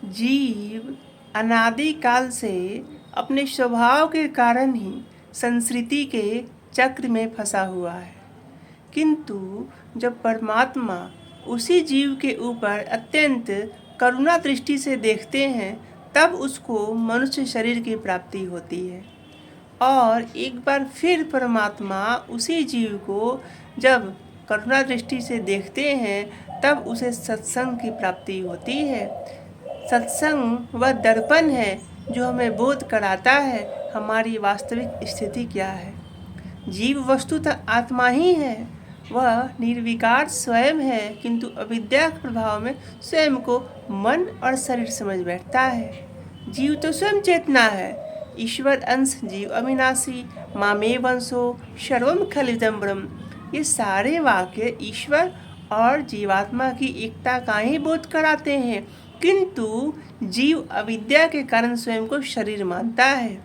जीव अनादि काल से अपने स्वभाव के कारण ही संस्कृति के चक्र में फंसा हुआ है, किंतु जब परमात्मा उसी जीव के ऊपर अत्यंत करुणा दृष्टि से देखते हैं तब उसको मनुष्य शरीर की प्राप्ति होती है। और एक बार फिर परमात्मा उसी जीव को जब करुणा दृष्टि से देखते हैं तब उसे सत्संग की प्राप्ति होती है। सत्संग वह दर्पण है जो हमें बोध कराता है हमारी वास्तविक स्थिति क्या है। जीव वस्तुतः आत्मा ही है, वह निर्विकार स्वयं है, किंतु अविद्या के प्रभाव में स्वयं को मन और शरीर समझ बैठता है। जीव तो स्वयं चेतना है, ईश्वर अंश जीव अविनाशी, मामे वंशो सर्वम खलिदम ब्रह्म। ये सारे वाक्य ईश्वर और जीवात्मा की एकता का ही बोध कराते हैं, किंतु जीव अविद्या के कारण स्वयं को शरीर मानता है।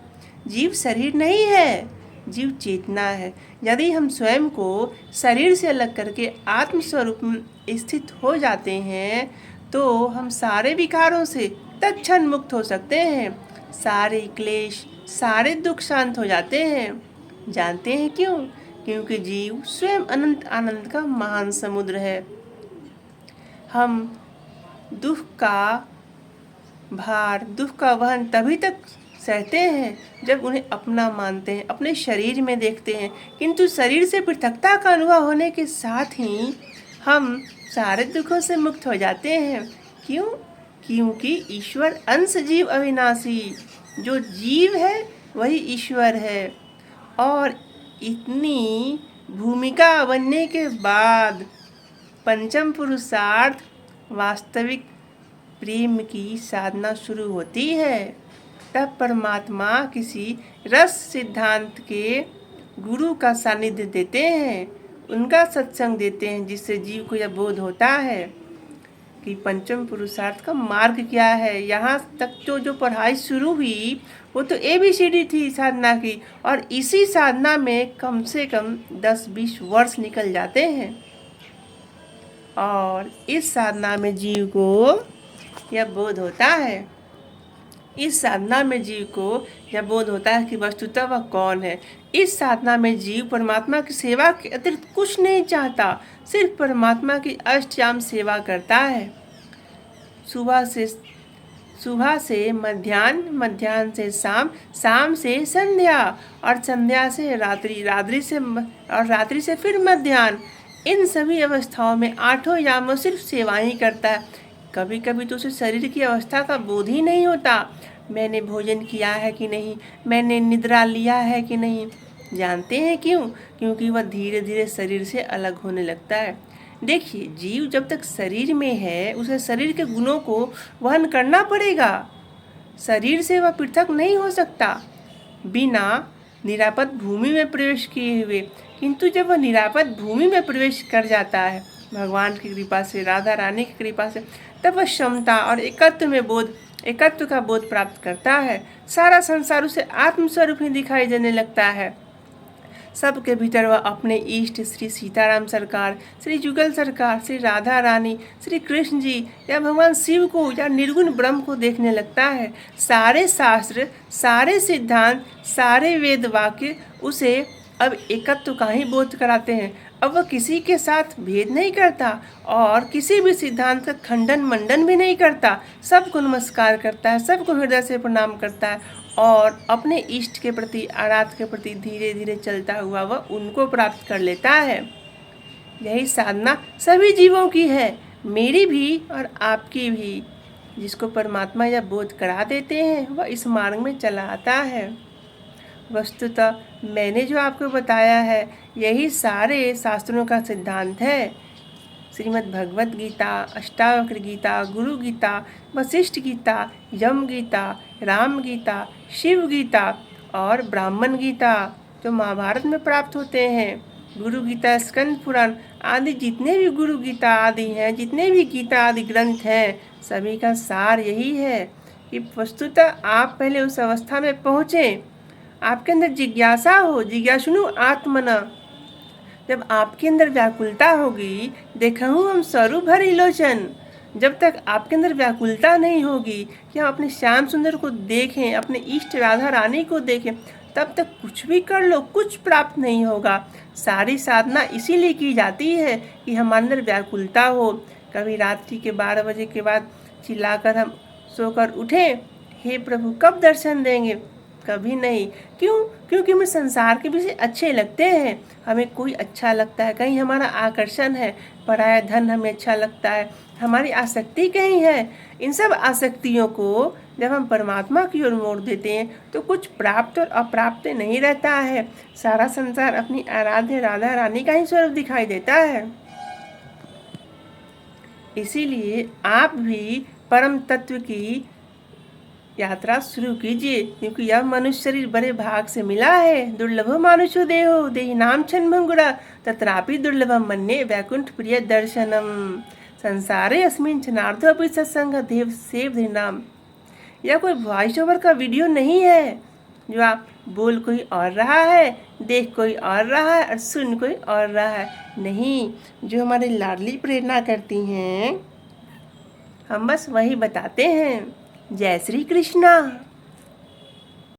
जीव शरीर नहीं है, जीव चेतना है। यदि हम स्वयं को शरीर से अलग करके आत्म स्वरूप में स्थित हो जाते हैं तो हम सारे विकारों से तत्क्षण मुक्त हो सकते हैं, सारे क्लेश सारे दुख शांत हो जाते हैं। जानते हैं क्यों? क्योंकि जीव स्वयं अनंत आनंद का महान समुद्र है। हम दुख का भार, दुख का वहन तभी तक सहते हैं जब उन्हें अपना मानते हैं, अपने शरीर में देखते हैं, किंतु शरीर से पृथकता का अनुभव होने के साथ ही हम सारे दुखों से मुक्त हो जाते हैं। क्यों? क्योंकि ईश्वर अंश जीव अविनाशी, जो जीव है वही ईश्वर है। और इतनी भूमिका बनने के बाद पंचम पुरुषार्थ वास्तविक प्रेम की साधना शुरू होती है। तब परमात्मा किसी रस सिद्धांत के गुरु का सानिध्य देते हैं, उनका सत्संग देते हैं, जिससे जीव को यह बोध होता है कि पंचम पुरुषार्थ का मार्ग क्या है। यहाँ तक तो जो पढ़ाई शुरू हुई वो तो ABCD थी साधना की, और इसी साधना में कम से कम 10-20 वर्ष निकल जाते हैं। और इस साधना में जीव को यह बोध होता है, इस साधना में जीव को यह बोध होता है कि वस्तुतः वह कौन है। इस साधना में जीव परमात्मा की सेवा के अतिरिक्त कुछ नहीं चाहता, सिर्फ परमात्मा की अष्टयाम सेवा करता है। सुबह से मध्याह्न, मध्याह्न से शाम, शाम से संध्या, और संध्या से रात्रि, रात्रि से फिर मध्याह्न। इन सभी अवस्थाओं में 8 यामों सिर्फ सेवा ही करता है। कभी कभी तो उसे शरीर की अवस्था का बोध ही नहीं होता, मैंने भोजन किया है कि नहीं, मैंने निद्रा लिया है कि नहीं। जानते हैं क्यों? क्योंकि वह धीरे धीरे शरीर से अलग होने लगता है। देखिए, जीव जब तक शरीर में है उसे शरीर के गुणों को वहन करना पड़ेगा, शरीर से वह पृथक नहीं हो सकता बिना निरापद भूमि में प्रवेश किए हुए। किंतु जब वह निरापद भूमि में प्रवेश कर जाता है भगवान की कृपा से, राधा रानी की कृपा से, तब वह क्षमता और एकत्व का बोध प्राप्त करता है। सारा संसार उसे आत्मस्वरूप ही दिखाई देने लगता है। सबके भीतर वह अपने इष्ट श्री सीताराम सरकार, श्री जुगल सरकार, श्री राधा रानी, श्री कृष्ण जी या भगवान शिव को या निर्गुण ब्रह्म को देखने लगता है। सारे शास्त्र, सारे सिद्धांत, सारे वेद वाक्य उसे अब एकत्व का ही बोध कराते हैं। अब वह किसी के साथ भेद नहीं करता और किसी भी सिद्धांत का खंडन मंडन भी नहीं करता, सबको नमस्कार करता है, सबको हृदय से प्रणाम करता है, और अपने इष्ट के प्रति, अनाथ के प्रति धीरे धीरे चलता हुआ वह उनको प्राप्त कर लेता है। यही साधना सभी जीवों की है, मेरी भी और आपकी भी। जिसको परमात्मा यह बोध करा देते हैं वह इस मार्ग में चला आता है। वस्तुतः मैंने जो आपको बताया है यही सारे शास्त्रों का सिद्धांत है। श्रीमद् भगवत गीता, अष्टावक्र गीता, गुरु गीता, वशिष्ठ गीता, यम गीता, राम गीता, शिव गीता और ब्राह्मण गीता जो महाभारत में प्राप्त होते हैं, गुरु गीता, स्कंद पुराण आदि जितने भी गुरु गीता आदि हैं, जितने भी गीता आदि ग्रंथ हैं, सभी का सार यही है कि वस्तुतः आप पहले उस अवस्था में पहुँचें, आपके अंदर जिज्ञासा हो, जिज्ञासुनु आत्मना। जब आपके अंदर व्याकुलता होगी, देखहूँ हम स्वरूप हरि लोचन, जब तक आपके अंदर व्याकुलता नहीं होगी कि हम अपने श्याम सुंदर को देखें, अपने इष्ट राधा रानी को देखें, तब तक कुछ भी कर लो कुछ प्राप्त नहीं होगा। सारी साधना इसीलिए की जाती है कि हमारे अंदर व्याकुलता हो। कभी रात्रि के 12 बजे के बाद चिल्लाकर हम सोकर उठें, हे प्रभु कब दर्शन देंगे, कभी नहीं। क्यों? क्योंकि हमें संसार के विषय अच्छे लगते हैं, हमें कोई अच्छा लगता है, कहीं हमारा आकर्षण है, पराया धन हमें अच्छा लगता है, हमारी आसक्ति कहीं है। इन सब आसक्तियों को जब हम परमात्मा की ओर मोड़ देते हैं तो कुछ प्राप्त और अप्राप्त नहीं रहता है। सारा संसार अपनी आराध्य राधा रानी का ही स्वरूप दिखाई देता है। इसीलिए आप भी परम तत्व की यात्रा शुरू कीजिए, क्योंकि यह मनुष्य शरीर बड़े भाग से मिला है। दुर्लभो मानुषो देहो देहि नाम छन्भंगुरा तत्रापि दुर्लभम मन्ये वैकुंठ प्रिय दर्शनम संसारे अस्मिन् क्षणार्धो अपि सत्संग देव सेव नाम। यह कोई वॉइस ओवर का वीडियो नहीं है जो आप बोल कोई और रहा है, देख कोई और रहा है और सुन कोई और रहा है। नहीं, जो हमारी लाडली प्रेरणा करती हैं हम बस वही बताते हैं। जय श्री कृष्णा।